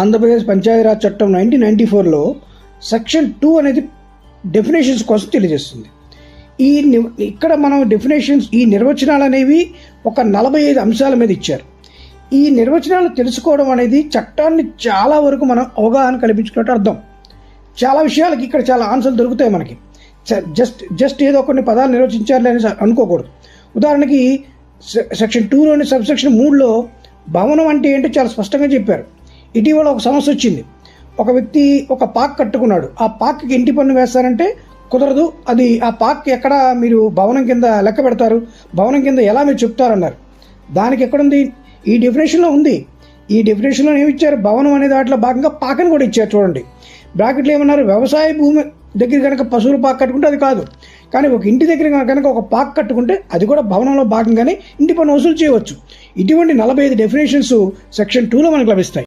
ఆంధ్రప్రదేశ్ పంచాయతీరాజ్ చట్టం 1994లో సెక్షన్ 2 అనేది డెఫినేషన్స్ కోసం తెలియజేస్తుంది. ఇక్కడ మనం డెఫినేషన్స్, ఈ నిర్వచనాలు అనేవి ఒక 45 అంశాల మీద ఇచ్చారు. ఈ నిర్వచనాలు తెలుసుకోవడం అనేది చట్టాన్ని చాలా వరకు మనం అవగాహన కల్పించుకున్నట్టు అర్థం. చాలా విషయాలకి ఇక్కడ చాలా ఆన్సర్లు దొరుకుతాయి మనకి. జస్ట్ ఏదో కొన్ని పదాలు నిర్వచించాలి అని అనుకోకూడదు. ఉదాహరణకి సెక్షన్ 2లోని సబ్సెక్షన్ 3లో భవనం అంటే ఏంటో చాలా స్పష్టంగా చెప్పారు. ఇటీవల ఒక సమస్య వచ్చింది. ఒక వ్యక్తి ఒక పార్క్ కట్టుకున్నాడు. ఆ పార్క్కి ఇంటి పన్ను వేస్తారంటే కుదరదు, అది ఆ పార్క్ ఎక్కడ మీరు భవనం కింద లెక్క పెడతారు, భవనం కింద ఎలా మీరు చెప్తారన్నారు. దానికి ఎక్కడుంది? ఈ డెఫినేషన్లో ఉంది. ఈ డెఫినేషన్లో ఏమి ఇచ్చారు? భవనం అనే దాంట్లో భాగంగా పాకని కూడా ఇచ్చారు. చూడండి, బ్రాకెట్లు ఏమన్నారు? వ్యవసాయ భూమి దగ్గర కనుక పశువుల పార్క్ కట్టుకుంటే అది కాదు, కానీ ఒక ఇంటి దగ్గర కనుక ఒక పార్క్ కట్టుకుంటే అది కూడా భవనంలో భాగంగానే ఇంటి పన్ను వసూలు చేయవచ్చు. ఇటువంటి 45 డెఫినేషన్స్ సెక్షన్ 2లో మనకు లభిస్తాయి.